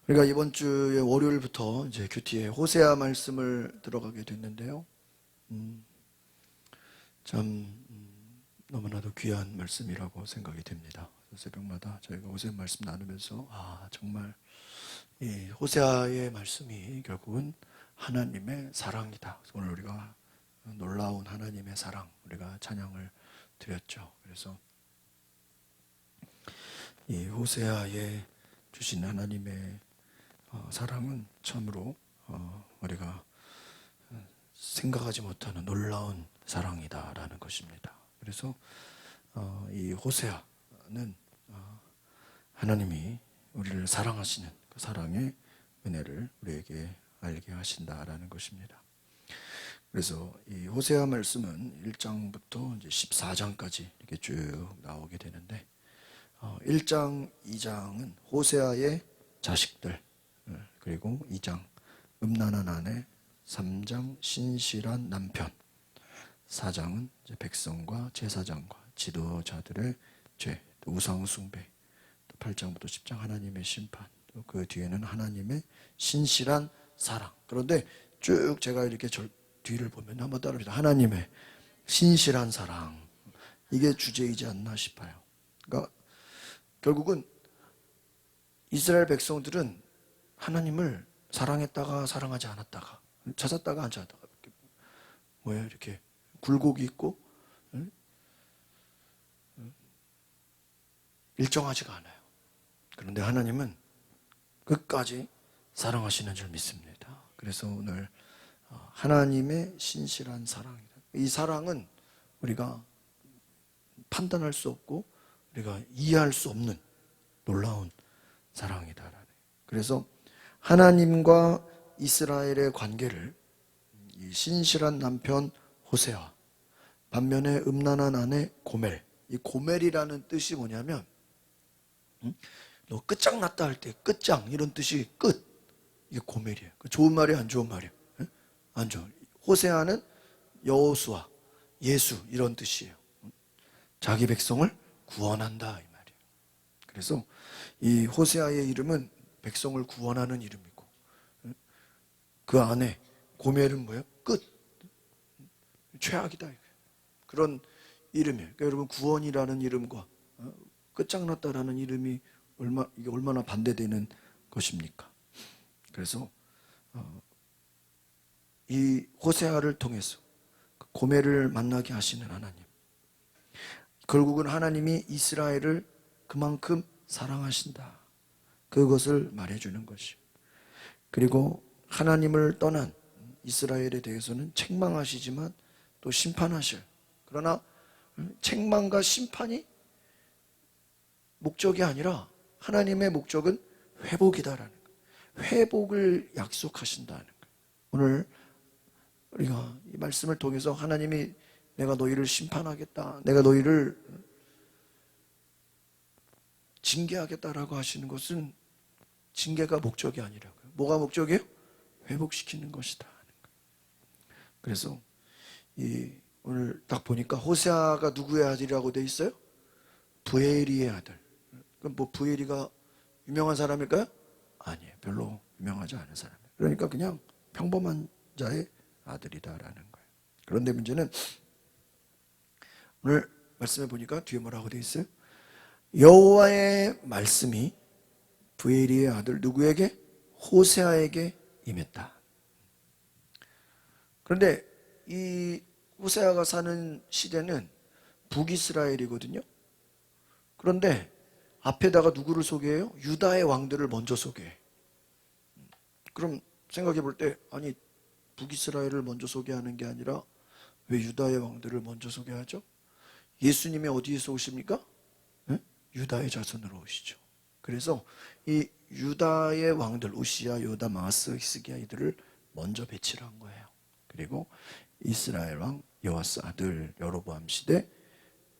우리가 이번 주에 월요일부터 이제 큐티에 호세아 말씀을 들어가게 됐는데요. 참 너무나도 귀한 말씀이라고 생각이 됩니다. 새벽마다 저희가 호세아 말씀 나누면서 정말 이 호세아의 말씀이 결국은 하나님의 사랑이다. 오늘 우리가 놀라운 하나님의 사랑 우리가 찬양을 드렸죠. 그래서 이 호세아에 주신 하나님의 사랑은 참으로 우리가 생각하지 못하는 놀라운 사랑이다라는 것입니다. 그래서 이 호세아는 하나님이 우리를 사랑하시는 그 사랑의 은혜를 우리에게 알게 하신다라는 것입니다. 그래서 이 호세아 말씀은 1장부터 이제 14장까지 이렇게 쭉 나오게 되는데 1장, 2장은 호세아의 자식들, 그리고 2장 음란한 아내, 3장 신실한 남편, 4장은 이제 백성과 제사장과 지도자들의 죄, 또 우상 숭배, 또 8장부터 10장 하나님의 심판, 또 그 뒤에는 하나님의 신실한 사랑. 그런데 쭉 제가 이렇게 뒤를 보면 한번 따라합시다. 하나님의 신실한 사랑, 이게 주제이지 않나 싶어요. 그러니까 결국은 이스라엘 백성들은 하나님을 사랑했다가 사랑하지 않았다가, 찾았다가 안 찾았다가, 이렇게 굴곡이 있고 일정하지가 않아요. 그런데 하나님은 끝까지 사랑하시는 줄 믿습니다. 그래서 오늘 하나님의 신실한 사랑이다. 이 사랑은 우리가 판단할 수 없고 우리가 이해할 수 없는 놀라운 사랑이다. 그래서 하나님과 이스라엘의 관계를 이 신실한 남편 호세아, 반면에 음란한 아내 고멜, 이 고멜이라는 뜻이 뭐냐면 너 끝장났다 할 때 끝장, 이런 뜻이 끝, 이게 고멜이에요. 좋은 말이에요, 안 좋은 말이에요? 안 좋은. 호세아는 여호수아, 예수, 이런 뜻이에요. 자기 백성을 구원한다 이 말이에요. 그래서 이 호세아의 이름은 백성을 구원하는 이름이고, 그 안에 고멜은 뭐예요? 끝, 최악이다, 그런 이름이에요. 그러니까 여러분, 구원이라는 이름과 끝장났다라는 이름이 이게 얼마나 반대되는 것입니까? 그래서 이 호세아를 통해서 고멜을 만나게 하시는 하나님, 결국은 하나님이 이스라엘을 그만큼 사랑하신다, 그것을 말해주는 것이요. 그리고 하나님을 떠난 이스라엘에 대해서는 책망하시지만 또 심판하실, 그러나 책망과 심판이 목적이 아니라 하나님의 목적은 회복이다라는 거예요. 회복을 약속하신다는 거예요. 오늘 우리가 이 말씀을 통해서 하나님이 내가 너희를 심판하겠다, 내가 너희를 징계하겠다라고 하시는 것은 징계가 목적이 아니라고요. 뭐가 목적이에요? 회복시키는 것이다. 그래서 오늘 딱 보니까 호세아가 누구의 아들이라고 돼 있어요? 부엘이의 아들. 그럼 뭐 부엘이가 유명한 사람일까요? 아니에요. 별로 유명하지 않은 사람이에요. 그러니까 그냥 평범한 자의 아들이다라는 거예요. 그런데 문제는 오늘 말씀해 보니까 뒤에 뭐라고 돼 있어요? 여호와의 말씀이 부엘이의 아들 누구에게? 호세아에게 임했다. 그런데 이 호세아가 사는 시대는 북이스라엘이거든요. 그런데 앞에다가 누구를 소개해요? 유다의 왕들을 먼저 소개해. 그럼 생각해 볼 때, 아니 북이스라엘을 먼저 소개하는 게 아니라 왜 유다의 왕들을 먼저 소개하죠? 예수님이 어디에서 오십니까? 유다의 자손으로 오시죠. 그래서 이 유다의 왕들, 우시야, 요다, 마스, 히스기야, 이들을 먼저 배치를 한 거예요. 그리고 이스라엘 왕 여호아스 아들 여로보암 시대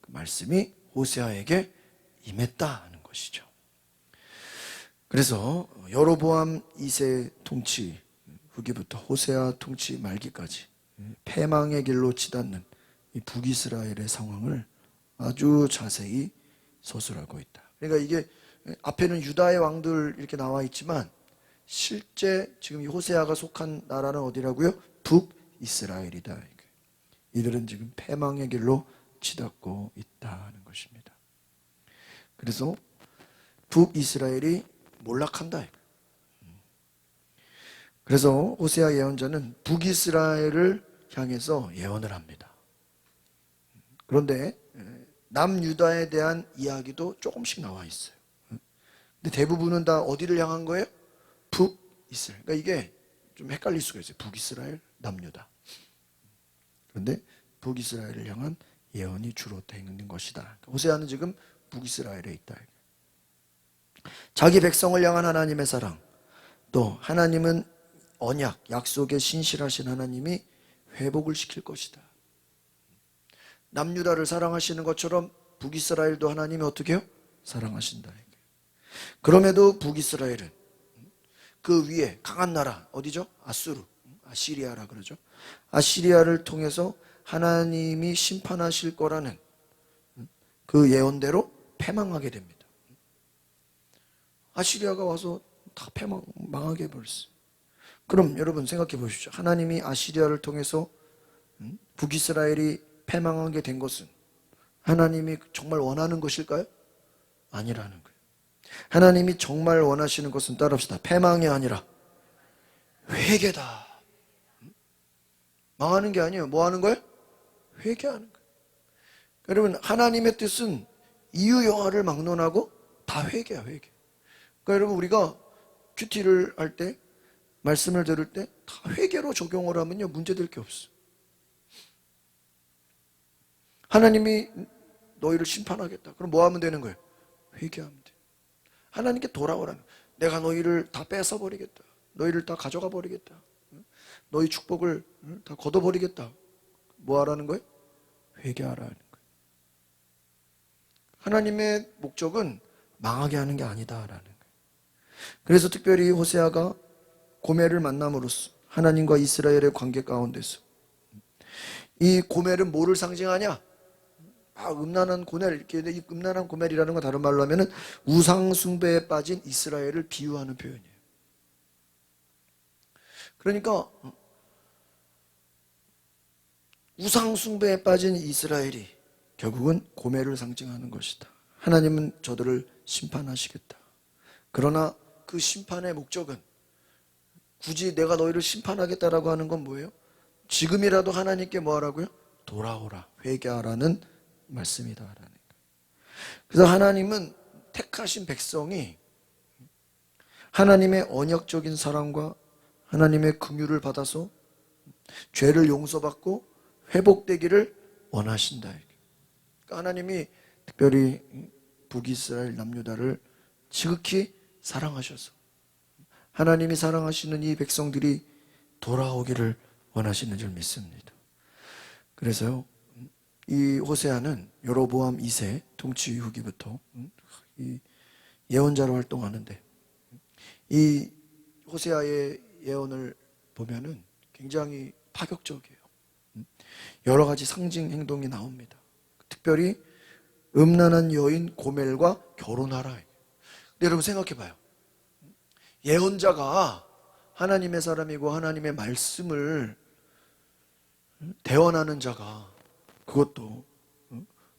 그 말씀이 호세아에게 임했다 하는 것이죠. 그래서 여로보암 2세 통치 후기부터 호세아 통치 말기까지 패망의 길로 치닫는 이 북이스라엘의 상황을 아주 자세히 서술하고 있다. 그러니까 이게 앞에는 유다의 왕들 이렇게 나와 있지만 실제 지금 이 호세아가 속한 나라는 어디라고요? 북이스라엘이다. 이들은 지금 패망의 길로 치닫고 있다는 것입니다. 그래서 북이스라엘이 몰락한다. 그래서 호세아 예언자는 북이스라엘을 향해서 예언을 합니다. 그런데 남유다에 대한 이야기도 조금씩 나와 있어요. 근데 대부분은 다 어디를 향한 거예요? 북이스라엘. 그러니까 이게 좀 헷갈릴 수가 있어요. 북이스라엘, 남유다. 그런데 북이스라엘을 향한 예언이 주로 되어 있는 것이다. 호세아는 지금 북이스라엘에 있다. 자기 백성을 향한 하나님의 사랑, 또 하나님은 언약, 약속에 신실하신 하나님이 회복을 시킬 것이다. 남유다를 사랑하시는 것처럼 북이스라엘도 하나님이 어떻게 해요? 사랑하신다. 그럼에도 북이스라엘은 그 위에 강한 나라, 어디죠? 아수르, 아시리아라 그러죠. 아시리아를 통해서 하나님이 심판하실 거라는 그 예언대로 패망하게 됩니다. 아시리아가 와서 다 망하게 해버렸어요. 그럼 여러분 생각해 보십시오. 하나님이 아시리아를 통해서 북이스라엘이 패망하게 된 것은 하나님이 정말 원하는 것일까요? 아니라는 거예요. 하나님이 정말 원하시는 것은 따라합시다. 패망이 아니라 회개다. 망하는 게 아니에요. 뭐 하는 거예요? 회개하는 거예요. 여러분, 하나님의 뜻은 이유영화를 막론하고 다 회개야, 회개. 그러니까 여러분, 우리가 큐티를 할 때, 말씀을 들을 때 다 회개로 적용을 하면요, 문제될 게 없어. 하나님이 너희를 심판하겠다. 그럼 뭐 하면 되는 거예요? 회개하면 돼. 하나님께 돌아오라는 거예요. 내가 너희를 다 뺏어버리겠다. 너희를 다 가져가 버리겠다. 너희 축복을 다 걷어버리겠다. 뭐 하라는 거예요? 회개하라는 거예요. 하나님의 목적은 망하게 하는 게 아니다라는 거예요. 그래서 특별히 호세아가 고멜을 만남으로써 하나님과 이스라엘의 관계 가운데서 이 고멜은 뭐를 상징하냐? 음란한 고멜, 이렇게 이 음란한 고멜이라는 건 다른 말로 하면은 우상 숭배에 빠진 이스라엘을 비유하는 표현이에요. 그러니까 우상 숭배에 빠진 이스라엘이 결국은 고멜을 상징하는 것이다. 하나님은 저들을 심판하시겠다. 그러나 그 심판의 목적은 굳이 내가 너희를 심판하겠다라고 하는 건 뭐예요? 지금이라도 하나님께 뭐 하라고요? 돌아오라, 회개하라는 말씀이다라는 거예요. 그래서 하나님은 택하신 백성이 하나님의 언약적인 사랑과 하나님의 긍휼을 받아서 죄를 용서받고 회복되기를 원하신다. 그러니까 하나님이 특별히 북이스라엘 남유다를 지극히 사랑하셔서 하나님이 사랑하시는 이 백성들이 돌아오기를 원하시는 줄 믿습니다. 그래서요, 이 호세아는 여로보암 2세 통치 후기부터 이 예언자로 활동하는데, 이 호세아의 예언을 보면은 굉장히 파격적이에요. 여러 가지 상징 행동이 나옵니다. 특별히 음란한 여인 고멜과 결혼하라. 근데 여러분 생각해 봐요. 예언자가 하나님의 사람이고 하나님의 말씀을 대언하는 자가 그것도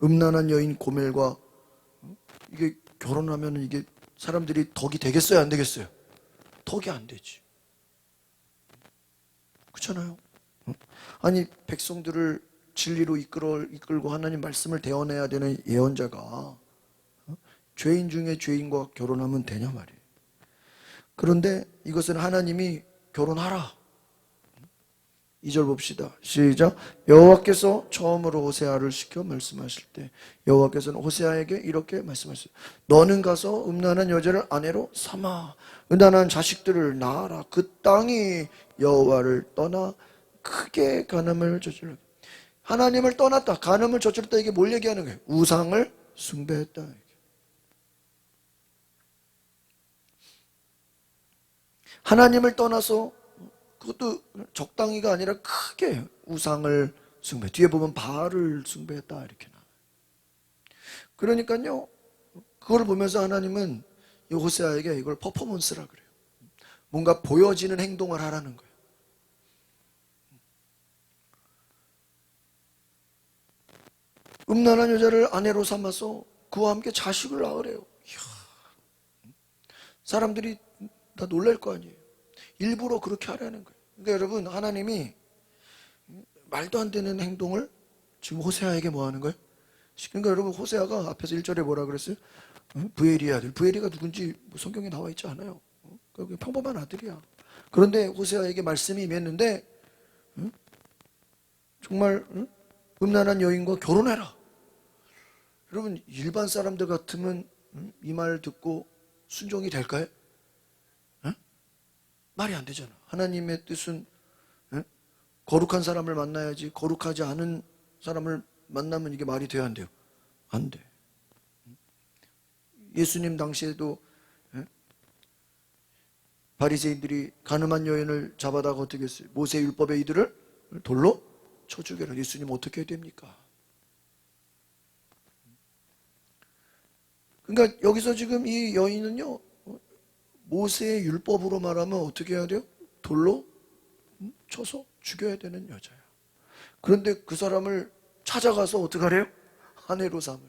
음란한 여인 고멜과 이게 결혼하면 이게 사람들이 덕이 되겠어요, 안 되겠어요? 덕이 안 되지. 그렇잖아요. 아니 백성들을 진리로 이끌고 하나님 말씀을 대언해야 되는 예언자가 죄인 중에 죄인과 결혼하면 되냐 말이에요. 그런데 이것은 하나님이 결혼하라. 2절 봅시다. 시작. 여호와께서 처음으로 호세아를 시켜 말씀하실 때 여호와께서는 호세아에게 이렇게 말씀하셨어요. 너는 가서 음란한 여자를 아내로 삼아 음란한 자식들을 낳아라. 그 땅이 여호와를 떠나 크게 간음을 저질렀다. 하나님을 떠났다. 간음을 저질렀다. 이게 뭘 얘기하는 거예요? 우상을 숭배했다. 하나님을 떠나서 그것도 적당히가 아니라 크게 우상을 숭배. 뒤에 보면 바알을 숭배했다 이렇게 나와요. 그러니까요, 그걸 보면서 하나님은 이 호세아에게 이걸 퍼포먼스라 그래요. 뭔가 보여지는 행동을 하라는 거예요. 음란한 여자를 아내로 삼아서 그와 함께 자식을 낳으래요. 이야, 사람들이 다 놀랄 거 아니에요. 일부러 그렇게 하라는 거예요. 그러니까 여러분, 하나님이 말도 안 되는 행동을 지금 호세아에게 뭐 하는 거예요? 그러니까 여러분, 호세아가 앞에서 1절에 뭐라 그랬어요? 부엘이의 아들. 부엘이가 누군지 성경에 나와 있지 않아요. 그냥 평범한 아들이야. 그런데 호세아에게 말씀이 임했는데 정말 음란한 여인과 결혼해라. 여러분, 일반 사람들 같으면 이 말 듣고 순종이 될까요? 말이 안 되잖아. 하나님의 뜻은 거룩한 사람을 만나야지, 거룩하지 않은 사람을 만나면 이게 말이 돼야 안 돼요? 안 돼. 예수님 당시에도 바리새인들이 가늠한 여인을 잡아다가 어떻게 했어요? 모세 율법의 이들을 돌로 쳐 죽여라. 예수님 어떻게 해야 됩니까? 그러니까 여기서 지금 이 여인은요, 모세의 율법으로 말하면 어떻게 해야 돼요? 돌로 쳐서 죽여야 되는 여자야. 그런데 그 사람을 찾아가서 어떻게 하래요? 아내로 삼으래.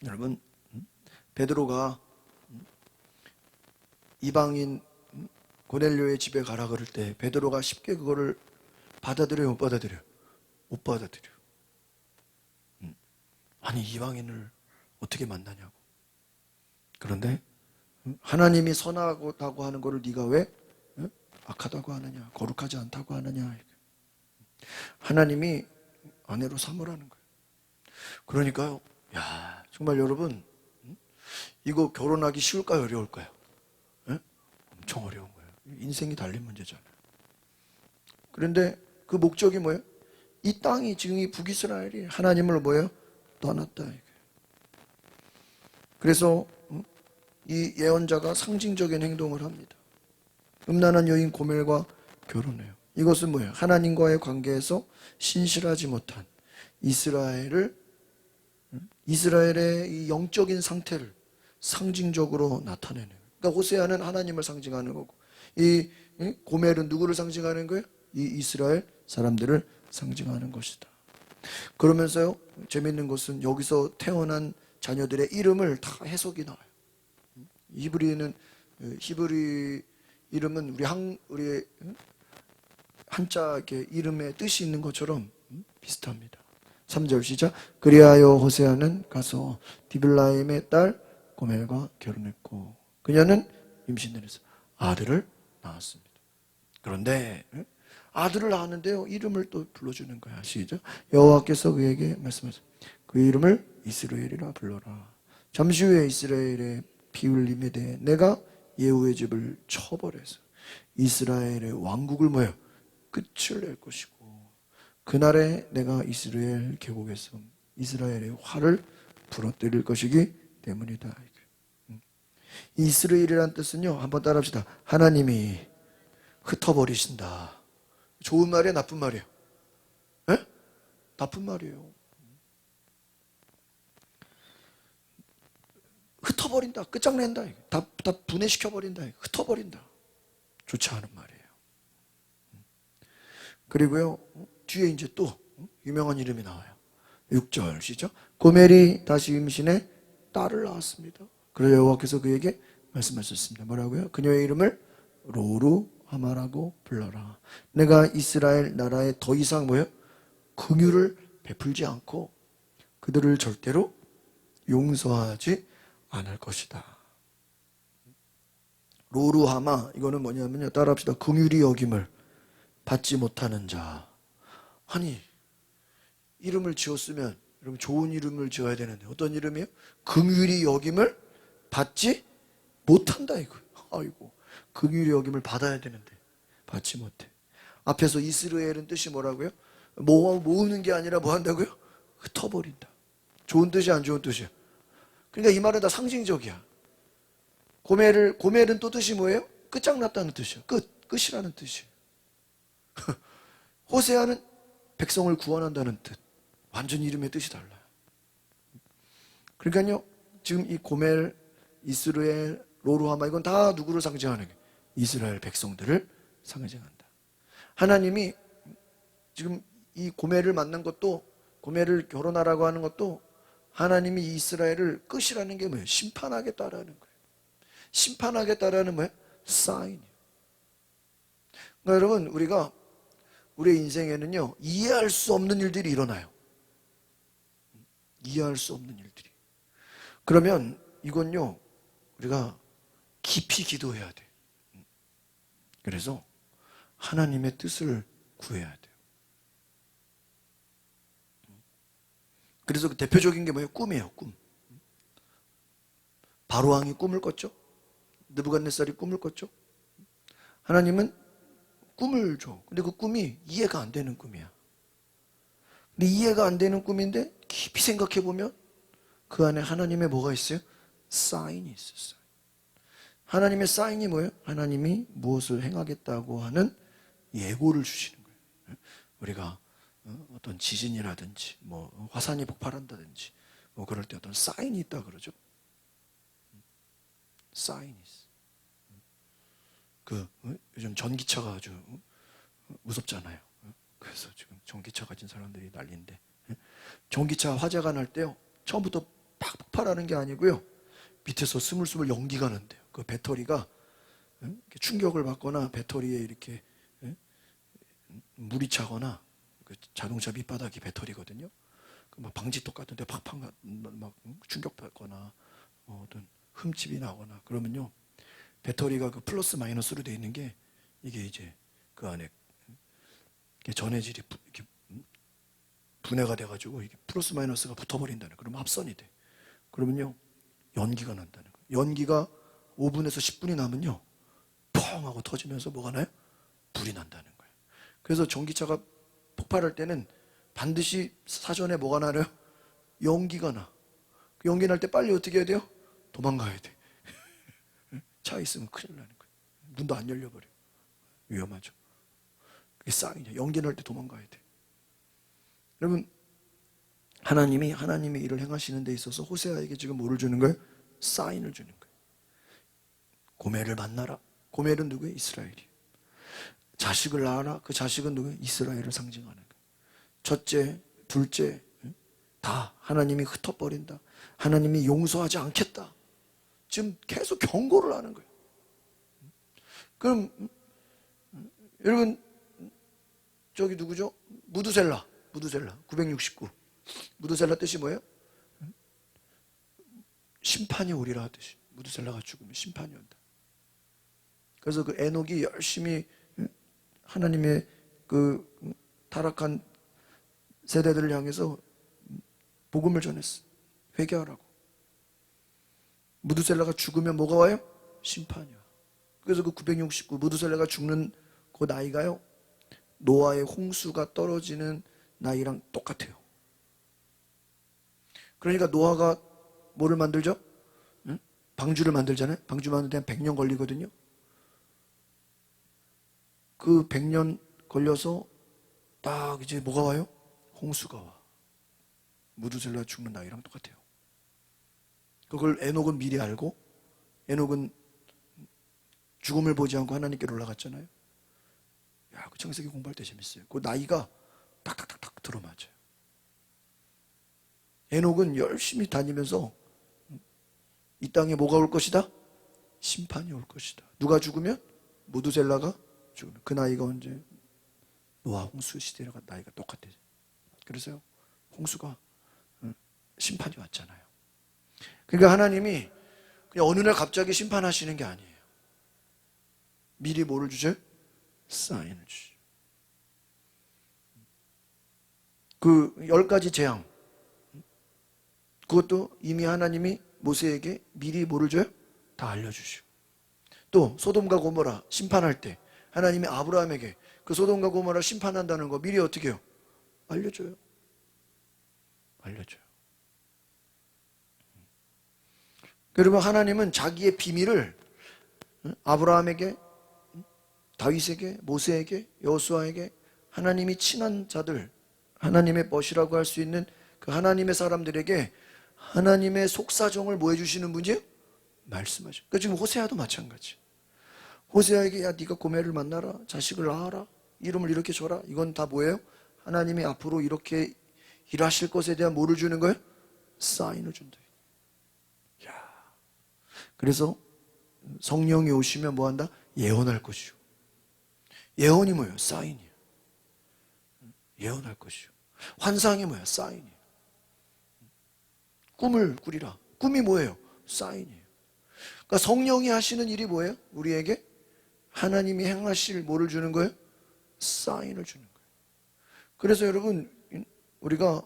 여러분, 베드로가 이방인 고넬료의 집에 가라 그럴 때 베드로가 쉽게 그거를 받아들여요? 못 받아들여요? 못 받아들여요. 아니, 이방인을 어떻게 만나냐고. 그런데 하나님이 선하다고 하는 거를 네가 왜 악하다고 하느냐, 거룩하지 않다고 하느냐. 하나님이 아내로 삼으라는 거예요. 그러니까요, 야, 정말 여러분, 이거 결혼하기 쉬울까요, 어려울까요? 엄청 어려운 거예요. 인생이 달린 문제잖아요. 그런데 그 목적이 뭐예요? 이 땅이 지금 이 북이스라엘이 하나님을 뭐예요? 떠났다. 그래서 이 예언자가 상징적인 행동을 합니다. 음란한 여인 고멜과 결혼해요. 이것은 뭐예요? 하나님과의 관계에서 신실하지 못한 이스라엘의 이 영적인 상태를 상징적으로 나타내는 거예요. 그러니까 호세아는 하나님을 상징하는 거고, 이 고멜은 누구를 상징하는 거예요? 이 이스라엘 사람들을 상징하는 것이다. 그러면서요, 재밌는 것은 여기서 태어난 자녀들의 이름을 다 해석이 나와요. 히브리 이름은 우리 한자 이렇게 이름에 뜻이 있는 것처럼 비슷합니다. 3절 시작. 그리하여 호세아는 가서 디블라임의 딸 고멜과 결혼했고 그녀는 임신을 해서 아들을 낳았습니다. 그런데 아들을 낳았는데요, 이름을 또 불러주는 거야. 시작. 여호와께서 그에게 말씀하셨습니다. 그 이름을 이스라엘이라 불러라. 잠시 후에 이스라엘의 피 흘림에 대해 내가 예후의 집을 처벌해서 이스라엘의 왕국을 뭐예요? 끝을 낼 것이고 그날에 내가 이스라엘 계곡에서 이스라엘의 화를 부러뜨릴 것이기 때문이다. 이스라엘이라는 뜻은요, 한번 따라합시다. 하나님이 흩어버리신다. 좋은 말이에요, 나쁜 말이에요? 에? 나쁜 말이에요. 흩어버린다, 끝장낸다, 다 분해시켜버린다, 흩어버린다. 좋지 않은 말이에요. 그리고요, 뒤에 이제 또 유명한 이름이 나와요. 6절 시작. 고멜이 다시 임신해 딸을 낳았습니다. 그래서 여호와께서 그에게 말씀하셨습니다. 뭐라고요? 그녀의 이름을 로루하마라고 불러라. 내가 이스라엘 나라에 더 이상 뭐예요? 긍휼을 베풀지 않고 그들을 절대로 용서하지 않을 것이다. 로루하마, 이거는 뭐냐면요, 따라합시다. 긍휼히 여김을 받지 못하는 자. 아니, 이름을 지었으면 여러분 좋은 이름을 지어야 되는데 어떤 이름이에요? 긍휼히 여김을 받지 못한다 이거예요. 아이고, 긍휼히 여김을 받아야 되는데 받지 못해. 앞에서 이스라엘은 뜻이 뭐라고요? 모으는 게 아니라 뭐 한다고요? 흩어버린다. 좋은 뜻이 안 좋은 뜻이야. 그러니까 이 말은 다 상징적이야. 고멜은 또 뜻이 뭐예요? 끝장났다는 뜻이야. 끝이라는 뜻이에요. 호세아는 백성을 구원한다는 뜻. 완전 이름의 뜻이 달라요. 그러니까요, 지금 이 고멜, 이스라엘, 로루하마, 이건 다 누구를 상징하는 거예요? 이스라엘 백성들을 상징한다. 하나님이 지금 이 고멜을 만난 것도, 고멜을 결혼하라고 하는 것도 하나님이 이스라엘을 끝이라는 게 뭐예요? 심판하겠다라는 거예요. 심판하겠다라는 뭐예요? 사인이에요. 그러니까 여러분, 우리가 우리의 인생에는요, 이해할 수 없는 일들이 일어나요. 이해할 수 없는 일들이. 그러면 이건요, 우리가 깊이 기도해야 돼. 그래서 하나님의 뜻을 구해야 돼요. 그래서 그 대표적인 게 뭐예요? 꿈이에요, 꿈. 바로왕이 꿈을 꿨죠. 느부갓네살이 꿈을 꿨죠. 하나님은 꿈을 줘. 근데 그 꿈이 이해가 안 되는 꿈이야. 근데 이해가 안 되는 꿈인데 깊이 생각해 보면 그 안에 하나님의 뭐가 있어요? 사인이 있었어요. 하나님의 사인이 뭐예요? 하나님이 무엇을 행하겠다고 하는 예고를 주시는 거예요. 우리가 어떤 지진이라든지 뭐 화산이 폭발한다든지 뭐 그럴 때 어떤 사인이 있다 그러죠. 사인이 있어. 요즘 전기차가 아주 무섭잖아요. 그래서 지금 전기차 가진 사람들이 난리인데, 전기차 화재가 날 때요, 처음부터 팍 폭발하는 게 아니고요, 밑에서 스물스물 연기가 난대요. 그 배터리가 충격을 받거나 배터리에 이렇게 물이 차거나, 그 자동차 밑바닥이 배터리거든요. 막 방지턱 같은 데 팍팍 막 충격받거나 어떤 흠집이 나거나 그러면요, 배터리가 그 플러스 마이너스로 되어 있는 게 이게 이제 그 안에 전해질이 이렇게 분해가 돼가지고 이게 플러스 마이너스가 붙어버린다는, 그러면 합선이 돼. 그러면요, 연기가 난다는 거예요. 연기가 5분에서 10분이 나면요, 펑 하고 터지면서 뭐가 나요? 불이 난다는 거예요. 그래서 전기차가 폭발할 때는 반드시 사전에 뭐가 나요? 연기가 나. 연기 날 때 빨리 어떻게 해야 돼요? 도망가야 돼. 차 있으면 큰일 나는 거예요. 문도 안 열려버려. 위험하죠. 그게 쌍이죠. 연기 날 때 도망가야 돼. 여러분, 하나님이 하나님의 일을 행하시는 데 있어서 호세아에게 지금 뭐를 주는 거예요? 사인을 주는 거예요. 고멜을 만나라. 고멜은 누구예요? 이스라엘이에요. 자식을 낳아라. 그 자식은 누구예요? 이스라엘을 상징하는 거예요. 첫째, 둘째 다 하나님이 흩어버린다. 하나님이 용서하지 않겠다. 지금 계속 경고를 하는 거예요. 그럼 여러분, 저기 누구죠? 무두셀라 969. 무두셀라 뜻이 뭐예요? 심판이 오리라 뜻이. 무두셀라가 죽으면 심판이 온다. 그래서 그 에녹이 열심히 하나님의 그 타락한 세대들을 향해서 복음을 전했어. 회개하라고. 무두셀라가 죽으면 뭐가 와요? 심판이 와. 그래서 그 969 무두셀라가 죽는 그 나이가요, 노아의 홍수가 떨어지는 나이랑 똑같아요. 그러니까 노아가 뭐를 만들죠? 응? 방주를 만들잖아요. 방주 만드는데 한 100년 걸리거든요. 그 100년 걸려서 딱 이제 뭐가 와요? 홍수가 와. 무두셀라 죽는 나이랑 똑같아요. 그걸 에녹은 미리 알고, 에녹은 죽음을 보지 않고 하나님께로 올라갔잖아요. 야, 그 창세기 공부할 때 재밌어요. 그 나이가 딱딱딱딱 들어맞아요. 에녹은 열심히 다니면서 이 땅에 뭐가 올 것이다? 심판이 올 것이다. 누가 죽으면? 무두셀라가 죽으면. 그 나이가 언제? 노아 홍수 시대가 나이가 똑같아요. 그래서요, 홍수가 심판이 왔잖아요. 그러니까 하나님이 그냥 어느 날 갑자기 심판하시는 게 아니에요. 미리 뭐를 주죠? 사인을 주죠. 그 10가지 재앙, 그것도 이미 하나님이 모세에게 미리 뭐를 줘요? 다 알려주시고. 또 소돔과 고모라 심판할 때 하나님이 아브라함에게 그 소돔과 고모라 심판한다는 거 미리 어떻게 해요? 알려줘요. 알려줘요. 여러분, 하나님은 자기의 비밀을 아브라함에게, 다윗에게, 모세에게, 여호수아에게, 하나님이 친한 자들, 하나님의 벗이라고 할 수 있는 그 하나님의 사람들에게 하나님의 속사정을 뭐 해주시는 분이에요? 말씀하죠. 그러니까 지금 호세아도 마찬가지. 호세아에게 야 네가 고멜을 만나라, 자식을 낳아라, 이름을 이렇게 줘라. 이건 다 뭐예요? 하나님이 앞으로 이렇게 일하실 것에 대한 뭐를 주는 거예요? 사인을 준다. 야, 그래서 성령이 오시면 뭐한다? 예언할 것이요. 예언이 뭐예요? 사인이에요. 예언할 것이요. 환상이 뭐예요? 사인이에요. 꿈을 꾸리라. 꿈이 뭐예요? 사인이에요. 그러니까 성령이 하시는 일이 뭐예요? 우리에게 하나님이 행하실 뭐를 주는 거예요? 사인을 주는 거예요. 그래서 여러분, 우리가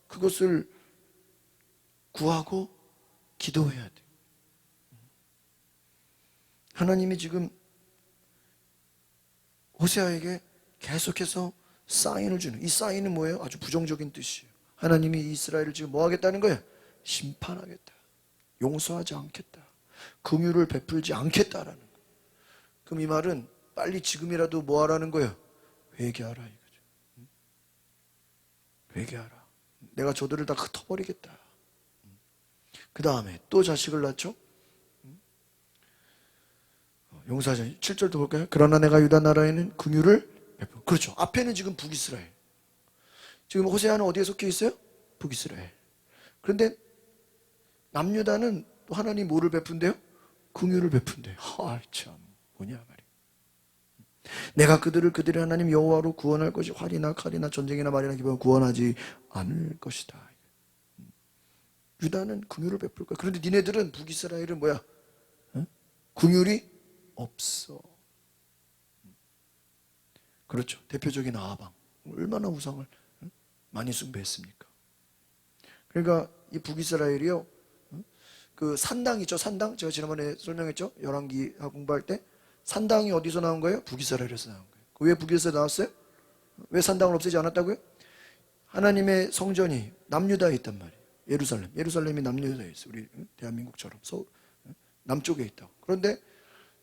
그것을 구하고 기도해야 돼요. 하나님이 지금 호세아에게 계속해서 사인을 주는, 이 사인은 뭐예요? 아주 부정적인 뜻이에요. 하나님이 이스라엘을 지금 뭐 하겠다는 거예요? 심판하겠다. 용서하지 않겠다. 긍휼을 베풀지 않겠다라는 거예요. 그럼 이 말은 빨리 지금이라도 뭐 하라는 거예요? 회개하라 이거죠. 회개하라. 내가 저들을 다 흩어버리겠다. 그 다음에 또 자식을 낳죠? 용서하자. 7절도 볼까요? 그러나 내가 유다 나라에는 긍휼을 베풀. 그렇죠. 앞에는 지금 북이스라엘. 지금 호세아는 어디에 속해 있어요? 북이스라엘. 그런데 남유다는 또 하나님 뭐를 베푼대요? 긍휼을 베푼대요. 참 뭐냐 말이야. 내가 그들의 하나님 여호와로 구원할 것이 활이나 칼이나 전쟁이나 말이나 기병 구원하지 않을 것이다. 유다는 긍휼을 베풀 거야. 그런데 니네들은 북이스라엘은 뭐야? 긍휼이 없어. 그렇죠. 대표적인 아하방. 얼마나 우상을 많이 숭배했습니까? 그러니까 이 북이스라엘이요, 그 산당 있죠, 산당. 제가 지난번에 설명했죠. 열왕기 공부할 때 산당이 어디서 나온 거예요? 북이스라엘에서 나온 거예요. 왜 북에서 나왔어요? 왜 산당을 없애지 않았다고요? 하나님의 성전이 남유다에 있단 말이에요. 예루살렘이 남유다에 있어요. 우리 대한민국처럼 서울 남쪽에 있다고. 그런데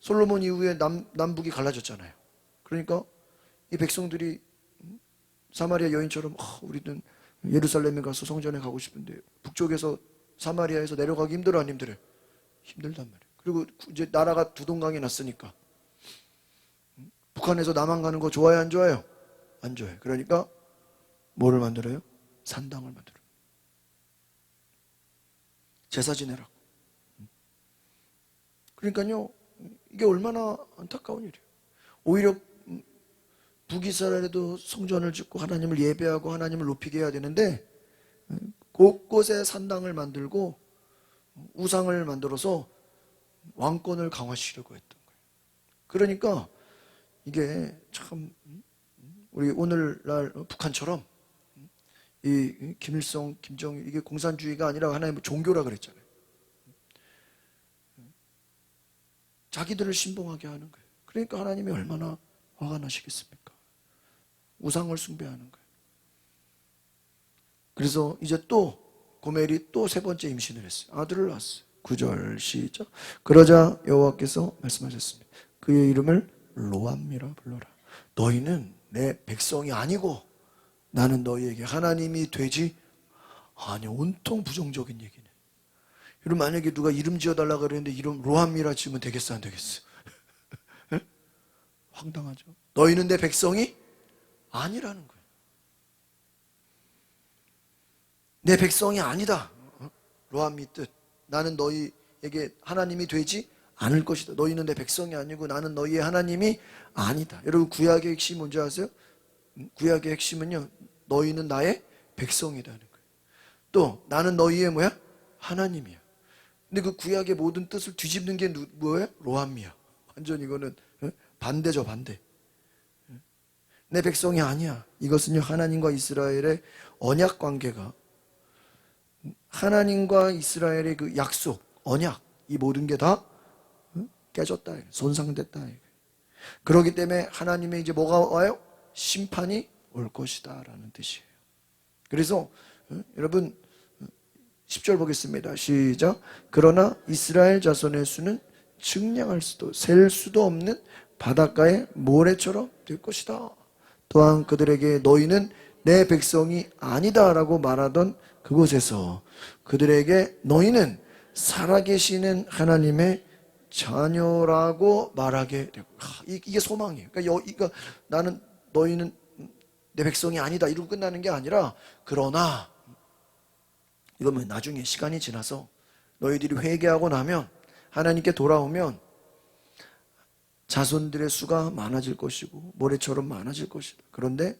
솔로몬 이후에 남북이 갈라졌잖아요. 그러니까 이 백성들이 사마리아 여인처럼 우리는 예루살렘에 가서 성전에 가고 싶은데 북쪽에서 사마리아에서 내려가기 힘들어 안 힘들어요? 힘들단 말이에요. 그리고 이제 나라가 두 동강이 났으니까 북한에서 남한 가는 거 좋아요 안 좋아요? 안 좋아요. 그러니까 뭐를 만들어요? 산당을 만들어요. 제사 지내라고. 그러니까요, 이게 얼마나 안타까운 일이에요. 오히려 북이스라엘에도 성전을 짓고 하나님을 예배하고 하나님을 높이게 해야 되는데 곳곳에 산당을 만들고 우상을 만들어서 왕권을 강화시키려고 했던 거예요. 그러니까 이게 참 우리 오늘날 북한처럼 이 김일성, 김정일 이게 공산주의가 아니라 하나의 종교라 그랬잖아요. 자기들을 신봉하게 하는 거예요. 그러니까 하나님이 얼마나 화가 나시겠습니까? 우상을 숭배하는 거예요. 그래서 이제 또 고멜이 또 세 번째 임신을 했어요. 아들을 낳았어요. 9절 시작. 그러자 여호와께서 말씀하셨습니다. 그의 이름을 로암이라 불러라. 너희는 내 백성이 아니고 나는 너희에게 하나님이 되지. 아니, 온통 부정적인 얘기네. 여러분, 만약에 누가 이름 지어달라고 그랬는데 이름 로암이라 지으면 되겠어 안 되겠어? 황당하죠. 너희는 내 백성이 아니라는 거예요. 내 백성이 아니다. 로암이 뜻. 나는 너희에게 하나님이 되지 않을 것이다. 너희는 내 백성이 아니고 나는 너희의 하나님이 아니다. 여러분, 구약의 핵심이 뭔지 아세요? 구약의 핵심은요, 너희는 나의 백성이라는 거예요. 또 나는 너희의 뭐야? 하나님이야. 근데 그 구약의 모든 뜻을 뒤집는 게 뭐예요? 로암이야. 완전 이거는 반대죠, 반대. 내 백성이 아니야. 이것은요, 하나님과 이스라엘의 언약 관계가, 하나님과 이스라엘의 그 약속, 언약, 이 모든 게 다 깨졌다, 손상됐다. 그렇기 때문에 하나님의 이제 뭐가 와요? 심판이 올 것이다 라는 뜻이에요. 그래서 여러분 10절 보겠습니다. 시작. 그러나 이스라엘 자손의 수는 측량할 수도 셀 수도 없는 바닷가의 모래처럼 될 것이다. 또한 그들에게 너희는 내 백성이 아니다 라고 말하던 그곳에서 그들에게 너희는 살아계시는 하나님의 자녀라고 말하게 되고, 이게 소망이에요. 그러니까 나는 너희는 내 백성이 아니다 이러고 끝나는 게 아니라, 그러나 이건 나중에 시간이 지나서 너희들이 회개하고 나면, 하나님께 돌아오면 자손들의 수가 많아질 것이고 모래처럼 많아질 것이다. 그런데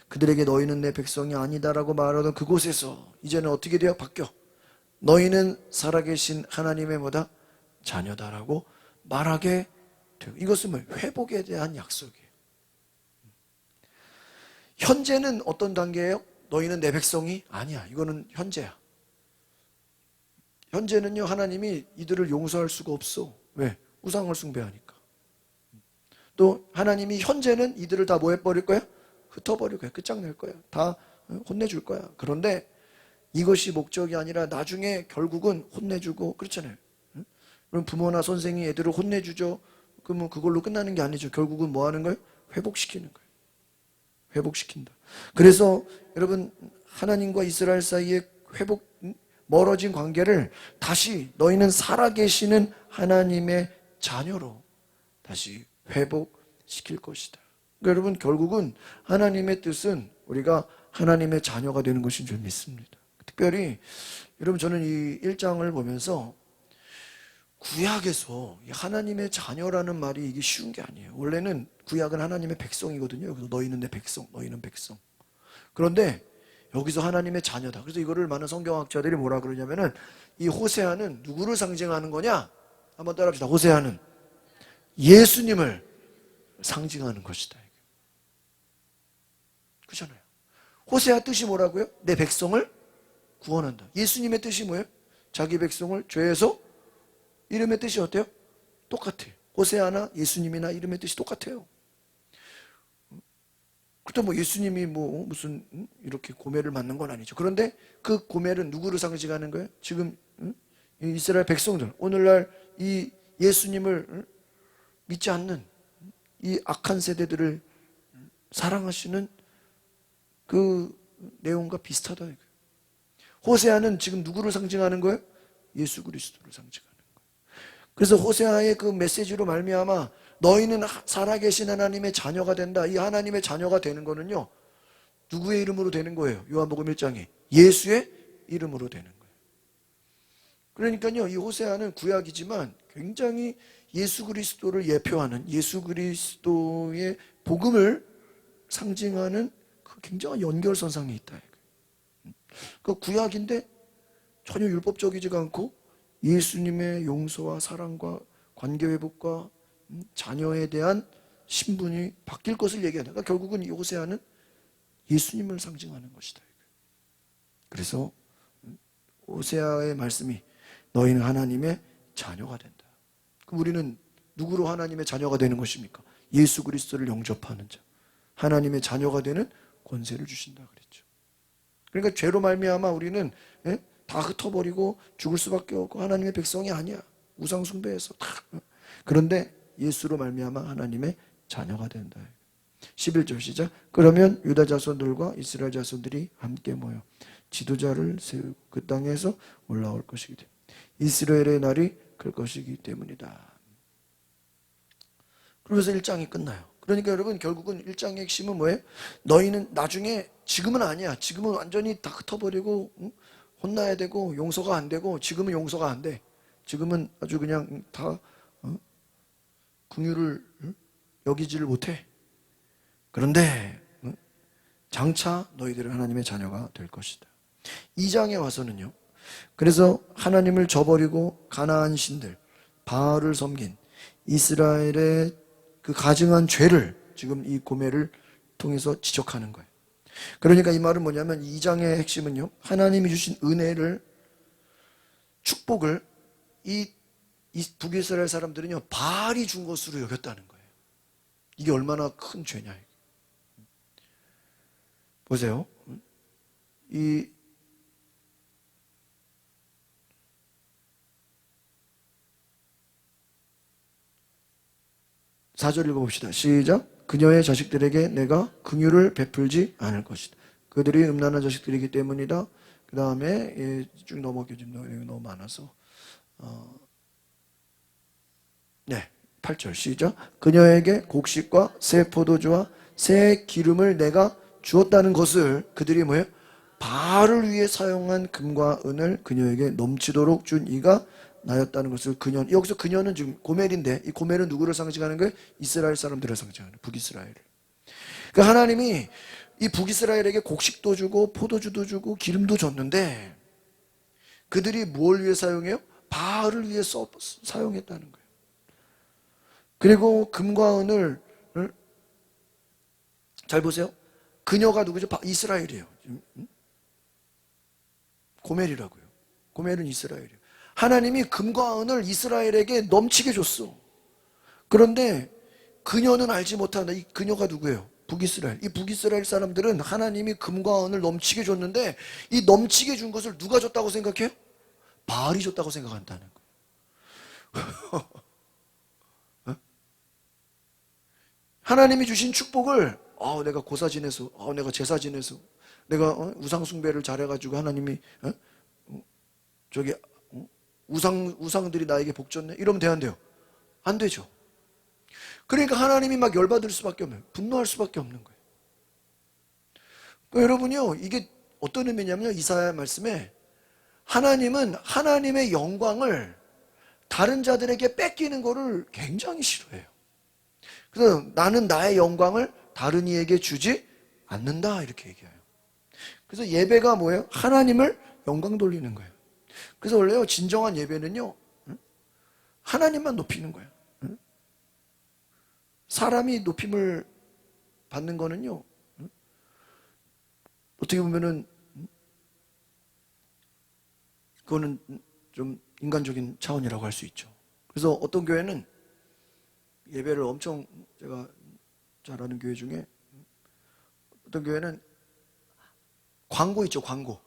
그들에게 너희는 내 백성이 아니다라고 말하던 그곳에서 이제는 어떻게 되어 바뀌어? 너희는 살아계신 하나님의 뭐다? 자녀다라고 말하게 되고, 이것은 회복에 대한 약속이에요. 현재는 어떤 단계예요? 너희는 내 백성이 아니야. 이거는 현재야. 현재는요, 하나님이 이들을 용서할 수가 없어. 왜? 우상을 숭배하니까. 또 하나님이 현재는 이들을 다 뭐 해버릴 거야? 흩어버릴 거야. 끝장낼 거야. 다 혼내줄 거야. 그런데 이것이 목적이 아니라 나중에 결국은 혼내주고, 그렇잖아요. 그럼 부모나 선생이 애들을 혼내주죠. 그러면 그걸로 끝나는 게 아니죠. 결국은 뭐 하는 거예요? 회복시키는 거예요. 회복시킨다. 그래서 여러분, 하나님과 이스라엘 사이에 멀어진 관계를 다시 너희는 살아계시는 하나님의 자녀로 다시 회복시킬 것이다. 그러니까 여러분, 결국은 하나님의 뜻은 우리가 하나님의 자녀가 되는 것인 줄 믿습니다. 특별히 여러분, 저는 이 1장을 보면서 구약에서 하나님의 자녀라는 말이 이게 쉬운 게 아니에요. 원래는 구약은 하나님의 백성이거든요. 여기서 너희는 내 백성, 너희는 백성. 그런데 여기서 하나님의 자녀다. 그래서 이거를 많은 성경학자들이 뭐라 그러냐면은, 이 호세아는 누구를 상징하는 거냐? 한번 따라합시다. 호세아는 예수님을 상징하는 것이다. 그렇잖아요. 호세아 뜻이 뭐라고요? 내 백성을 구원한다. 예수님의 뜻이 뭐예요? 자기 백성을 죄에서, 이름의 뜻이 어때요? 똑같아요. 호세아나 예수님이나 이름의 뜻이 똑같아요. 그렇다고 예수님이 무슨 이렇게 고매를 맞는 건 아니죠. 그런데 그 고매는 누구를 상징하는 거예요? 지금 이스라엘 백성들, 오늘날 이 예수님을 믿지 않는 이 악한 세대들을 사랑하시는 그 내용과 비슷하다 이거예요. 호세아는 지금 누구를 상징하는 거예요? 예수 그리스도를 상징하는 거예요. 그래서 호세아의 그 메시지로 말미암아 너희는 살아계신 하나님의 자녀가 된다. 이 하나님의 자녀가 되는 거는요, 누구의 이름으로 되는 거예요? 요한복음 1장에 예수의 이름으로 되는 거예요. 그러니까요, 이 호세아는 구약이지만 굉장히 예수 그리스도를 예표하는, 예수 그리스도의 복음을 상징하는 그 굉장한 연결선상에 있다. 그 구약인데 전혀 율법적이지가 않고 예수님의 용서와 사랑과 관계 회복과 자녀에 대한 신분이 바뀔 것을 얘기한다. 그러니까 결국은 이 호세아는 예수님을 상징하는 것이다. 그래서 호세아의 말씀이 너희는 하나님의 자녀가 된다. 그럼 우리는 누구로 하나님의 자녀가 되는 것입니까? 예수 그리스도를 영접하는 자. 하나님의 자녀가 되는 권세를 주신다 그랬죠. 그러니까 죄로 말미암아 우리는 다 흩어버리고 죽을 수밖에 없고 하나님의 백성이 아니야. 우상 숭배해서 다. 그런데 예수로 말미암아 하나님의 자녀가 된다. 11절 시작. 그러면 유다 자손들과 이스라엘 자손들이 함께 모여 지도자를 세우고 그 땅에서 올라올 것이기 때문에 이스라엘의 날이 클 것이기 때문이다. 그러면서 1장이 끝나요. 그러니까 여러분, 결국은 1장의 핵심은 뭐예요? 너희는 나중에, 지금은 아니야. 지금은 완전히 다 흩어버리고 혼나야 되고 용서가 안 되고, 지금은 용서가 안 돼. 지금은 아주 그냥 다 긍휼을 여기지를 못해. 그런데 장차 너희들은 하나님의 자녀가 될 것이다. 2장에 와서는요, 그래서 하나님을 저버리고 가나안 신들 바알을 섬긴 이스라엘의 그 가증한 죄를 지금 이 고매를 통해서 지적하는 거예요. 그러니까 이 말은 뭐냐면, 2장의 핵심은요, 하나님이 주신 은혜를, 축복을 이 북이스라엘 사람들은요 바알이 준 것으로 여겼다는 거예요. 이게 얼마나 큰 죄냐. 보세요. 이 4절 읽어봅시다. 시작. 그녀의 자식들에게 내가 긍휼을 베풀지 않을 것이다. 그들이 음란한 자식들이기 때문이다. 그 다음에 쭉 넘어가면 너무 많아서 네, 8절 시작. 그녀에게 곡식과 새 포도주와 새 기름을 내가 주었다는 것을 그들이 뭐예요? 바알을 위해 사용한 금과 은을 그녀에게 넘치도록 준 이가 나였다는 것을 그녀, 여기서 그녀는 지금 고멜인데 이 고멜은 누구를 상징하는 거예요? 이스라엘 사람들을 상징하는 북이스라엘. 그러니까 하나님이 이 북이스라엘에게 곡식도 주고 포도주도 주고 기름도 줬는데 그들이 뭘 위해 사용해요? 바알을 위해 사용했다는 거예요. 그리고 금과 은을 잘 보세요. 그녀가 누구죠? 이스라엘이에요. 고멜이라고요. 고멜은 이스라엘이에요. 하나님이 금과 은을 이스라엘에게 넘치게 줬어. 그런데 그녀는 알지 못한다. 이 그녀가 누구예요? 북이스라엘. 이 북이스라엘 사람들은 하나님이 금과 은을 넘치게 줬는데 이 넘치게 준 것을 누가 줬다고 생각해요? 바알이 줬다고 생각한다는 거예요. 하나님이 주신 축복을 내가 고사 지내서 내가 제사 지내서 내가 우상 숭배를 잘해가지고 하나님이 저기 우상들이 나에게 복 줬네 이러면 돼 안 돼요? 안 되죠. 그러니까 하나님이 막 열받을 수밖에 없는, 분노할 수밖에 없는 거예요. 그러니까 여러분요, 이게 어떤 의미냐면요, 이사야 말씀에 하나님은 하나님의 영광을 다른 자들에게 뺏기는 거를 굉장히 싫어해요. 그래서 나는 나의 영광을 다른 이에게 주지 않는다 이렇게 얘기해요. 그래서 예배가 뭐예요? 하나님을 영광 돌리는 거예요. 그래서 원래요, 진정한 예배는요, 하나님만 높이는 거예요. 사람이 높임을 받는 거는요, 어떻게 보면은 그거는 좀 인간적인 차원이라고 할 수 있죠. 그래서 어떤 교회는 예배를 엄청, 제가 잘 아는 교회 중에 어떤 교회는 광고 있죠, 광고.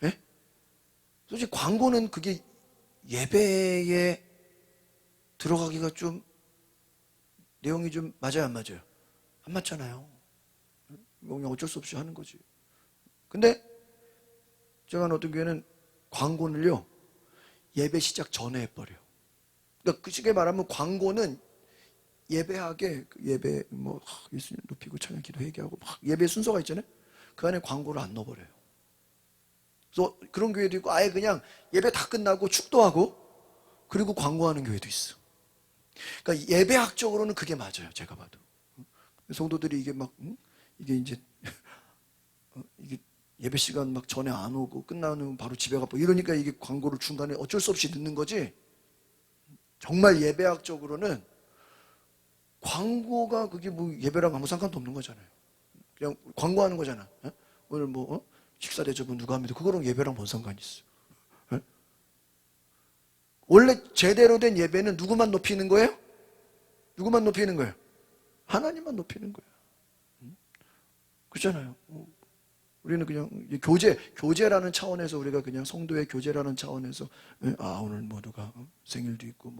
예? 솔직히 광고는 그게 예배에 들어가기가 좀 내용이 좀 맞아요, 안 맞아요? 안 맞잖아요. 그냥 어쩔 수 없이 하는 거지. 근데 제가 아는 어떤 교회는 광고를요, 예배 시작 전에 해버려요. 그러니까 그 식의 말하면 광고는 예배하게, 예배 예수님 높이고 찬양 기도 회개하고 막 예배 순서가 있잖아요. 그 안에 광고를 안 넣어버려요. 그래서 그런 교회도 있고 아예 그냥 예배 다 끝나고 축도하고 그리고 광고하는 교회도 있어. 그러니까 예배학적으로는 그게 맞아요, 제가 봐도. 성도들이 이게 막 이게 이제 이게 예배 시간 막 전에 안 오고 끝나면 바로 집에 가고 이러니까 이게 광고를 중간에 어쩔 수 없이 넣는 거지. 정말 예배학적으로는 광고가 그게 뭐 예배랑 아무 상관도 없는 거잖아요. 그냥 광고하는 거잖아. 오늘 식사 대접은 누가 합니다. 그거랑 예배랑 뭔 상관이 있어? 원래 제대로 된 예배는 누구만 높이는 거예요? 누구만 높이는 거예요? 하나님만 높이는 거예요. 그렇잖아요. 우리는 그냥 교제라는 차원에서 우리가 그냥 성도의 교제라는 차원에서 오늘 누가 생일도 있고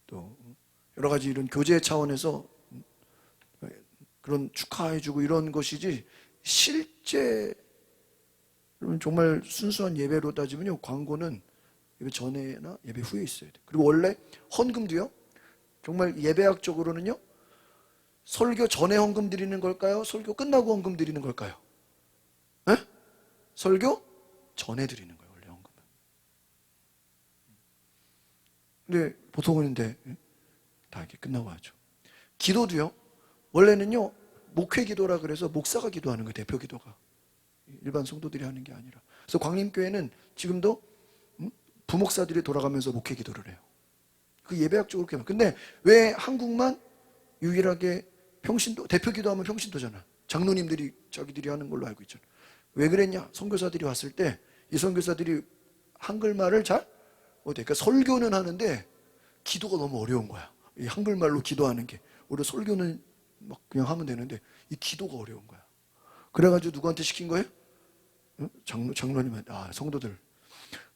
또 여러 가지 이런 교제 차원에서 그런 축하해주고 이런 것이지 실제 정말 순수한 예배로 따지면요, 광고는 예배 전에나 예배 후에 있어야 돼요. 그리고 원래 헌금도요, 정말 예배학적으로는요, 설교 전에 헌금 드리는 걸까요? 설교 끝나고 헌금 드리는 걸까요? 에? 설교 전에 드리는 거예요, 원래 헌금은. 근데 보통은 다 이렇게 끝나고 하죠. 기도도요, 원래는요, 목회 기도라 그래서 목사가 기도하는 거예요, 대표 기도가. 일반 성도들이 하는 게 아니라. 그래서 광림교회는 지금도 부목사들이 돌아가면서 목회 기도를 해요. 그 예배학적으로 그렇게. 근데 왜 한국만 유일하게 평신도, 대표 기도하면 평신도잖아. 장로님들이 자기들이 하는 걸로 알고 있잖아. 왜 그랬냐? 선교사들이 왔을 때 이 선교사들이 한글말을 잘 못해. 그러니까 설교는 하는데 기도가 너무 어려운 거야. 이 한글말로 기도하는 게. 우리 설교는 막 그냥 하면 되는데 이 기도가 어려운 거야. 그래가지고 누구한테 시킨 거예요? 장로님한테, 성도들.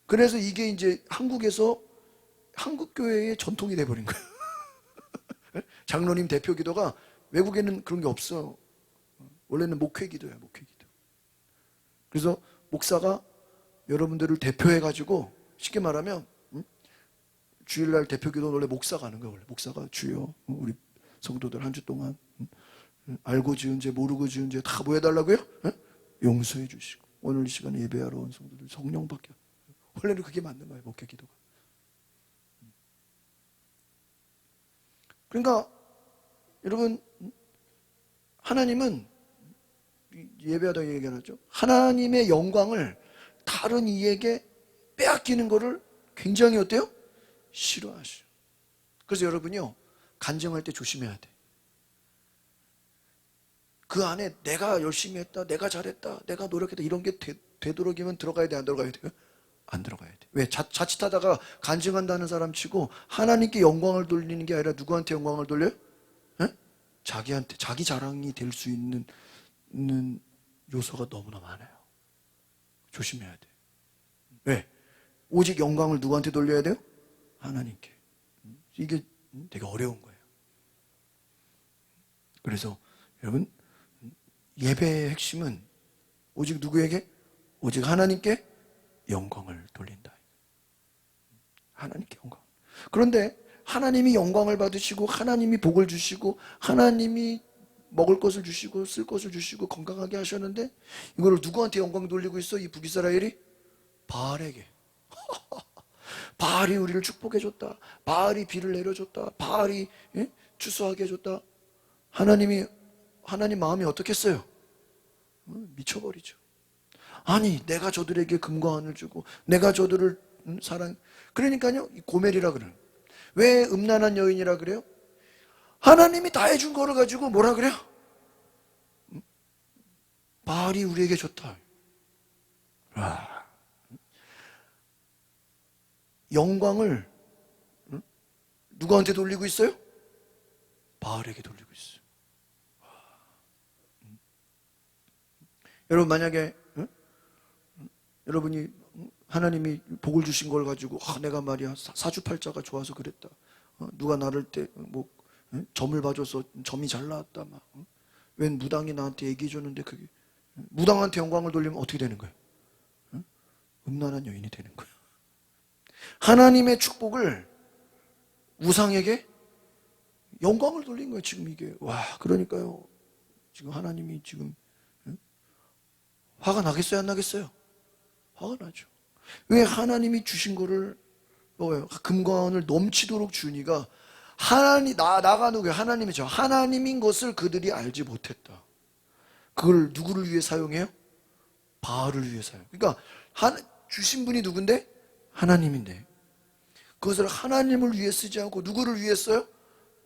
그래서 이게 이제 한국에서 한국교회의 전통이 돼버린 거예요. 장로님 대표 기도가, 외국에는 그런 게 없어. 원래는 목회 기도야, 목회 기도. 그래서 목사가 여러분들을 대표해가지고 쉽게 말하면 주일날 대표기도 원래 목사가 하는 거예요. 원래 목사가 주여 우리 성도들 한 주 동안 알고 지은 죄 모르고 지은 죄 다 뭐 해달라고요? 용서해 주시고 오늘 이 시간에 예배하러 온 성도들 성령 받게. 원래는 그게 맞는 거예요. 목회 기도가. 그러니까 여러분 하나님은 예배하다 얘기하죠. 하나님의 영광을 다른 이에게 빼앗기는 거를 굉장히 어때요? 싫어하셔. 그래서 여러분요 간증할 때 조심해야 돼. 그 안에 내가 열심히 했다, 내가 잘했다, 내가 노력했다 이런 게 되도록이면 들어가야 돼, 안 들어가야 돼요? 안 들어가야 돼. 왜? 자칫하다가 간증한다는 사람 치고 하나님께 영광을 돌리는 게 아니라 누구한테 영광을 돌려요? 에? 자기한테, 자기 자랑이 될 수 있는 요소가 너무나 많아요. 조심해야 돼. 왜? 오직 영광을 누구한테 돌려야 돼요? 하나님께. 이게 되게 어려운 거예요. 그래서 여러분 예배의 핵심은 오직 누구에게? 오직 하나님께 영광을 돌린다. 하나님께 영광. 그런데 하나님이 영광을 받으시고 하나님이 복을 주시고 하나님이 먹을 것을 주시고 쓸 것을 주시고 건강하게 하셨는데 이거를 누구한테 영광 돌리고 있어? 이 북이스라엘이? 바알에게. 바알이 우리를 축복해줬다. 바알이 비를 내려줬다. 바알이 추수하게 해줬다. 하나님 마음이 어떻겠어요? 미쳐버리죠. 아니 내가 저들에게 금과 은을 주고 내가 저들을 사랑. 그러니까요 고멜이라 그래요. 왜 음란한 여인이라 그래요? 하나님이 다 해준 거를 가지고 뭐라 그래요? 바알이 우리에게 줬다. 영광을 누구한테 돌리고 있어요? 바알에게 돌리고 있어요. 여러분 만약에 여러분이 하나님이 복을 주신 걸 가지고 내가 말이야 사주팔자가 좋아서 그랬다. 누가 나를 때 뭐 점을 봐줘서 점이 잘 나왔다. 막 웬 무당이 나한테 얘기해 줬는데 그게 무당한테 영광을 돌리면 어떻게 되는 거예요? 음란한 여인이 되는 거예요. 하나님의 축복을 우상에게 영광을 돌린 거예요. 지금 이게 그러니까요. 지금 하나님이 지금 화가 나겠어요? 안 나겠어요? 화가 나죠. 왜? 하나님이 주신 거를 뭐예요? 금과 은을 넘치도록 주니까 나가 누구예요? 하나님이죠. 하나님인 것을 그들이 알지 못했다. 그걸 누구를 위해 사용해요? 바알을 위해 사용. 그러니까 주신 분이 누군데? 하나님인데 그것을 하나님을 위해 쓰지 않고 누구를 위해 써요?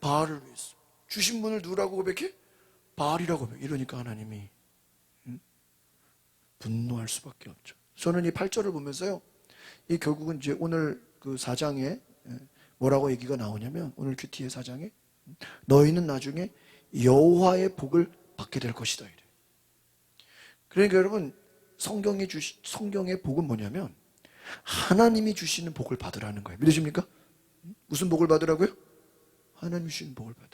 바알을 위해 써. 주신 분을 누구라고 고백해? 바알이라고 고백해. 이러니까 하나님이 분노할 수밖에 없죠. 저는 이 8절을 보면서요 이 결국은 이제 오늘 그 4장에 뭐라고 얘기가 나오냐면 오늘 큐티의 4장에 너희는 나중에 여호와의 복을 받게 될 것이다 이래. 그러니까 여러분 성경의 복은 뭐냐면 하나님이 주시는 복을 받으라는 거예요. 믿으십니까? 무슨 복을 받으라고요? 하나님이 주시는 복을 받아요.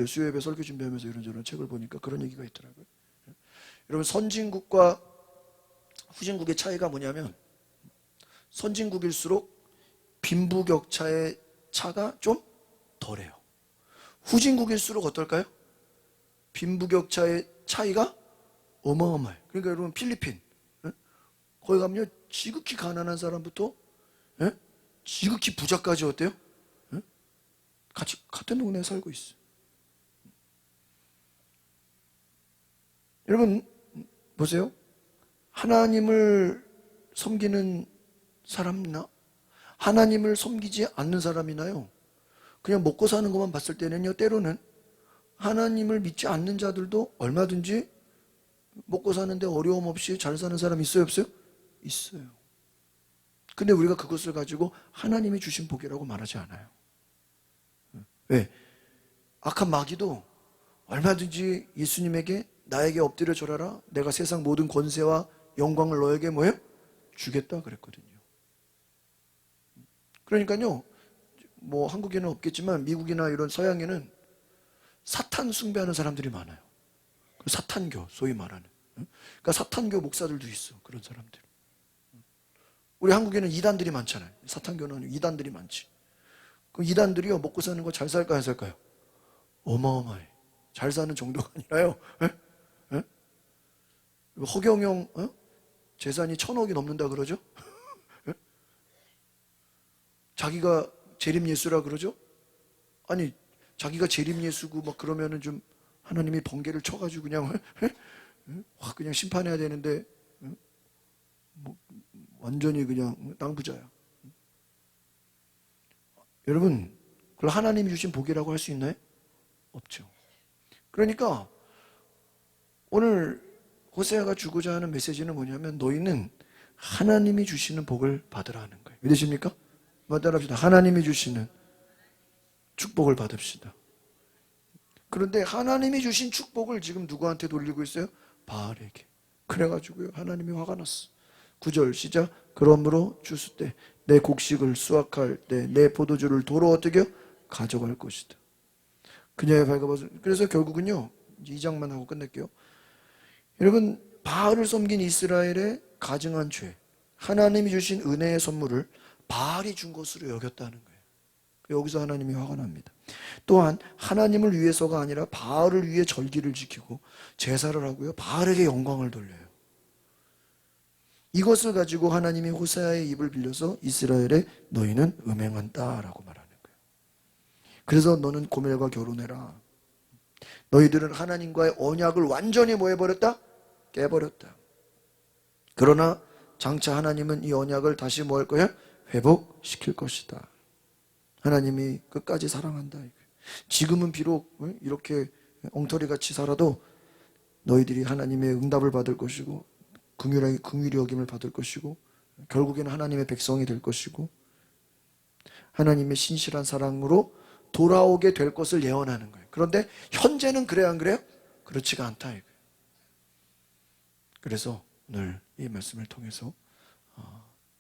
수요예배 설교 준비하면서 이런저런 책을 보니까 그런 얘기가 있더라고요. 여러분 선진국과 후진국의 차이가 뭐냐면 선진국일수록 빈부격차의 차가 좀 덜해요. 후진국일수록 어떨까요? 빈부격차의 차이가 어마어마해요. 그러니까 여러분 필리핀 거기 가면요 지극히 가난한 사람부터 지극히 부자까지 어때요? 같이 같은 동네에 살고 있어요. 여러분 보세요. 하나님을 섬기는 사람이나 하나님을 섬기지 않는 사람이나요 그냥 먹고 사는 것만 봤을 때는요 때로는 하나님을 믿지 않는 자들도 얼마든지 먹고 사는데 어려움 없이 잘 사는 사람 있어요 없어요? 있어요. 근데 우리가 그것을 가지고 하나님이 주신 복이라고 말하지 않아요. 왜? 악한 마귀도 얼마든지 예수님에게 나에게 엎드려 절하라 내가 세상 모든 권세와 영광을 너에게 뭐예요? 주겠다 그랬거든요. 그러니까요 뭐 한국에는 없겠지만 미국이나 이런 서양에는 사탄 숭배하는 사람들이 많아요. 사탄교 소위 말하는 그러니까 사탄교 목사들도 있어. 그런 사람들 우리 한국에는 이단들이 많잖아요. 사탄교는 이단들이 많지. 그 이단들이요, 먹고 사는 거 잘 살까요, 안 살까요? 어마어마해. 잘 사는 정도가 아니라요. 에? 에? 허경영 재산이 1,000억이 넘는다 그러죠? 에? 자기가 재림예수라 그러죠? 아니, 자기가 재림예수고 막 그러면은 좀 하나님이 번개를 쳐가지고 그냥 확 그냥 심판해야 되는데 뭐 완전히 그냥 땅 부자야. 여러분, 그걸 하나님이 주신 복이라고 할 수 있나요? 없죠. 그러니까 오늘 호세아가 주고자 하는 메시지는 뭐냐면 너희는 하나님이 주시는 복을 받으라는 거예요. 믿으십니까? 따라합시다. 하나님이 주시는 축복을 받읍시다. 그런데 하나님이 주신 축복을 지금 누구한테 돌리고 있어요? 바알에게. 그래가지고요, 하나님이 화가 났어. 9절 시작. 그러므로 추수 때 내 곡식을 수확할 때 내 포도주를 도로 어떻게 가져갈 것이다. 그녀의 발가벗은. 그래서 결국은요, 2장만 하고 끝낼게요. 여러분, 바알을 섬긴 이스라엘의 가증한 죄, 하나님이 주신 은혜의 선물을 바알이 준 것으로 여겼다는 거예요. 여기서 하나님이 화가 납니다. 또한 하나님을 위해서가 아니라 바알을 위해 절기를 지키고 제사를 하고요, 바알에게 영광을 돌려요. 이것을 가지고 하나님이 호세아의 입을 빌려서 이스라엘에 너희는 음행한다라고 말하는 거예요. 그래서 너는 고멜과 결혼해라. 너희들은 하나님과의 언약을 완전히 뭐 해버렸다? 깨버렸다. 그러나 장차 하나님은 이 언약을 다시 뭐 할 거야? 회복시킬 것이다. 하나님이 끝까지 사랑한다. 지금은 비록 이렇게 엉터리같이 살아도 너희들이 하나님의 응답을 받을 것이고 긍휼히 여김을 받을 것이고 결국에는 하나님의 백성이 될 것이고 하나님의 신실한 사랑으로 돌아오게 될 것을 예언하는 거예요. 그런데 현재는 그래요, 안 그래요? 그렇지가 않다 이거예요. 그래서 오늘 이 말씀을 통해서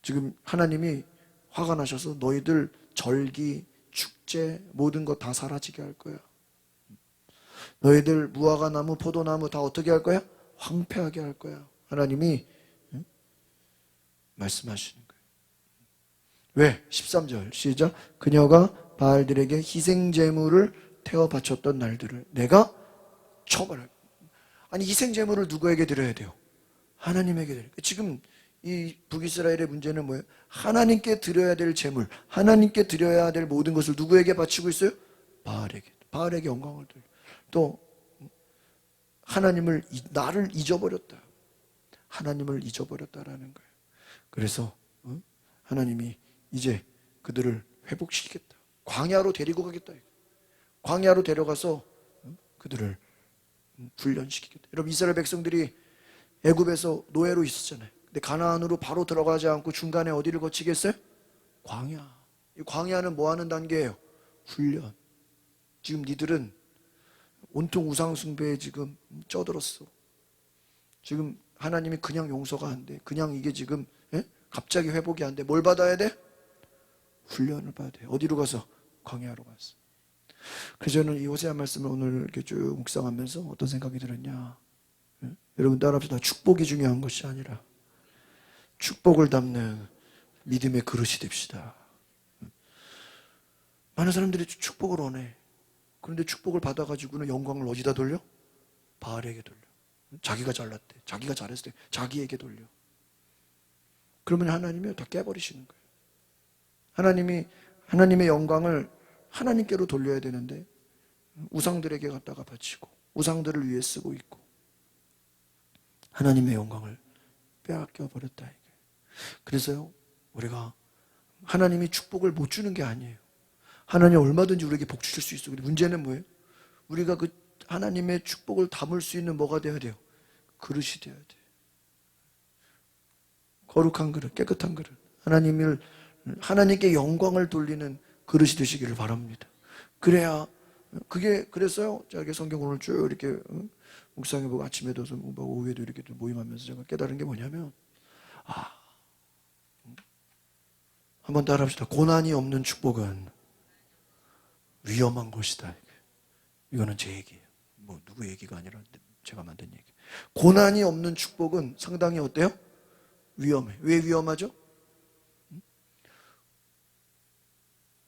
지금 하나님이 화가 나셔서 너희들 절기, 축제 모든 것 다 사라지게 할 거야. 너희들 무화과 나무, 포도나무 다 어떻게 할 거야? 황폐하게 할 거야. 하나님이 말씀하시는 거예요. 왜? 13절 시작. 그녀가 바알들에게 희생제물을 태워 바쳤던 날들을 내가 처벌할. 아니, 희생제물을 누구에게 드려야 돼요? 하나님에게 드려야 돼요. 지금 이 북이스라엘의 문제는 뭐예요? 하나님께 드려야 될 제물, 하나님께 드려야 될 모든 것을 누구에게 바치고 있어요? 바알에게. 바알에게 영광을 돌려. 또 하나님을, 나를 잊어버렸다. 하나님을 잊어버렸다라는 거예요. 그래서 하나님이 이제 그들을 회복시키겠다. 광야로 데리고 가겠다. 광야로 데려가서 그들을 훈련시키겠다. 여러분, 이스라엘 백성들이 애굽에서 노예로 있었잖아요. 근데 가나안으로 바로 들어가지 않고 중간에 어디를 거치겠어요? 광야. 이 광야는 뭐 하는 단계예요? 훈련. 지금 니들은 온통 우상숭배에 지금 쩌들었어. 지금 하나님이 그냥 용서가 안 돼. 그냥 이게 지금 갑자기 회복이 안 돼. 뭘 받아야 돼? 훈련을 받아야 돼. 어디로 가서? 광야로 가서. 그래서 저는 이 호세아 말씀을 오늘 이렇게 쭉 묵상하면서 어떤 생각이 들었냐. 여러분 따라합시다. 축복이 중요한 것이 아니라 축복을 담는 믿음의 그릇이 됩시다. 많은 사람들이 축복을 원해. 그런데 축복을 받아가지고는 영광을 어디다 돌려? 바알에게 돌려. 자기가 잘났대. 자기가 잘했을 때 자기에게 돌려. 그러면 하나님이 다 깨버리시는 거예요. 하나님의 영광을 하나님께로 돌려야 되는데 우상들에게 갖다가 바치고 우상들을 위해 쓰고 있고 하나님의 영광을 빼앗겨 버렸다. 그래서요, 우리가 하나님이 축복을 못 주는 게 아니에요. 하나님 얼마든지 우리에게 복 주실 수 있어요. 근데 문제는 뭐예요? 우리가 그 하나님의 축복을 담을 수 있는 뭐가 되어야 돼요? 그릇이 되어야 돼요. 거룩한 그릇, 깨끗한 그릇. 하나님께 영광을 돌리는 그릇이 되시기를 바랍니다. 그래야, 그래서요, 제가 성경 오늘 쭉 이렇게 묵상해보고 아침에도 오후에도 이렇게 모임하면서 제가 깨달은 게 뭐냐면, 한번 따라합시다. 고난이 없는 축복은 위험한 것이다. 이거는 제 얘기예요. 뭐 누구 얘기가 아니라 제가 만든 얘기. 고난이 없는 축복은 상당히 어때요? 위험해. 왜 위험하죠?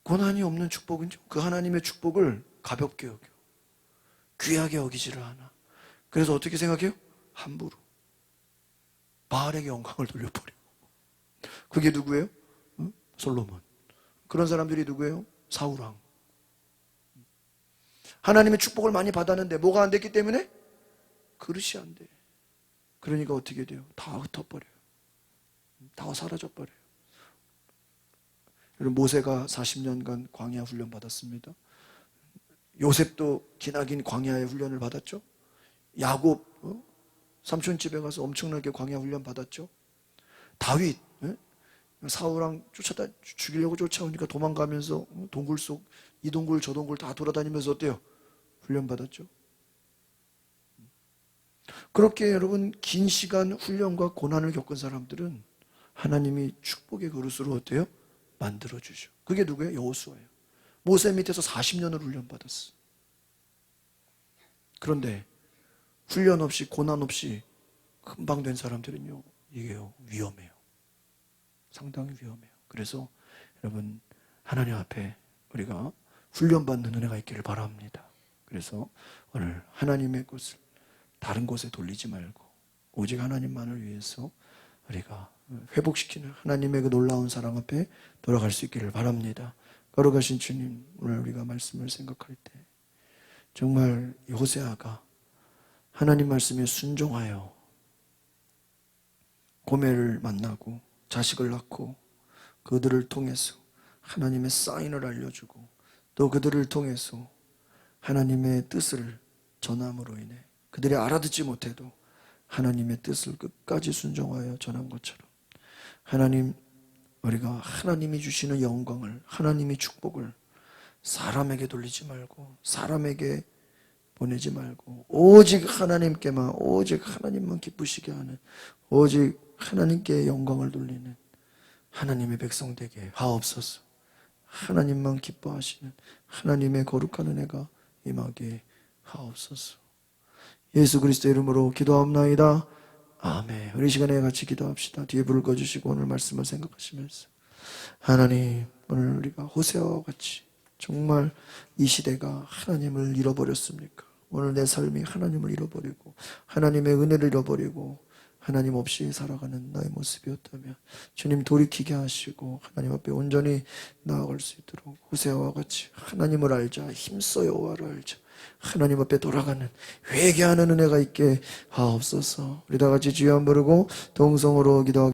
고난이 없는 축복은요, 그 하나님의 축복을 가볍게 여겨, 귀하게 여기지를 않아. 그래서 어떻게 생각해요? 함부로 바알에게 영광을 돌려버려. 그게 누구예요? 솔로몬. 그런 사람들이 누구예요? 사울왕. 하나님의 축복을 많이 받았는데 뭐가 안 됐기 때문에? 그릇이 안 돼. 그러니까 어떻게 돼요? 다 흩어버려요. 다 사라져버려요. 모세가 40년간 광야 훈련 받았습니다. 요셉도 기나긴 광야의 훈련을 받았죠. 야곱 삼촌집에 가서 엄청나게 광야 훈련 받았죠. 다윗 사울왕 쫓아다 죽이려고 쫓아오니까 도망가면서 동굴 속 이 동굴 저 동굴 다 돌아다니면서 어때요? 훈련 받았죠. 그렇게 여러분 긴 시간 훈련과 고난을 겪은 사람들은 하나님이 축복의 그릇으로 어때요? 만들어주죠. 그게 누구예요? 여호수아예요. 모세 밑에서 40년을 훈련받았어. 그런데 훈련 없이 고난 없이 금방 된 사람들은요, 이게요 위험해요. 상당히 위험해요. 그래서 여러분 하나님 앞에 우리가 훈련받는 은혜가 있기를 바랍니다. 그래서 오늘 하나님의 것을 다른 곳에 돌리지 말고 오직 하나님만을 위해서 우리가 회복시키는 하나님의 그 놀라운 사랑 앞에 돌아갈 수 있기를 바랍니다. 걸어가신 주님, 오늘 우리가 말씀을 생각할 때 정말 호세아가 하나님 말씀에 순종하여 고멜을 만나고 자식을 낳고 그들을 통해서 하나님의 사인을 알려주고 또 그들을 통해서 하나님의 뜻을 전함으로 인해 그들이 알아듣지 못해도 하나님의 뜻을 끝까지 순종하여 전한 것처럼 하나님, 우리가 하나님이 주시는 영광을, 하나님의 축복을 사람에게 돌리지 말고 사람에게 보내지 말고 오직 하나님께만, 오직 하나님만 기쁘시게 하는, 오직 하나님께 영광을 돌리는 하나님의 백성 되게 하옵소서. 하나님만 기뻐하시는 하나님의 거룩한 은혜가 임하게 하옵소서. 예수 그리스도의 이름으로 기도합나이다. 아멘. 우리 시간에 같이 기도합시다. 뒤에 불을 꺼주시고 오늘 말씀을 생각하시면서 하나님, 오늘 우리가 호세아와 같이 정말 이 시대가 하나님을 잃어버렸습니까? 오늘 내 삶이 하나님을 잃어버리고 하나님의 은혜를 잃어버리고 하나님 없이 살아가는 나의 모습이었다면 주님 돌이키게 하시고 하나님 앞에 온전히 나아갈 수 있도록 호세아와 같이 하나님을 알자, 힘써 여호와를 알자, 하나님 앞에 돌아가는 회개하는 은혜가 있게 하옵소서. 우리 다 같이 주여 한번 부르고 동성으로 기도하겠습니다.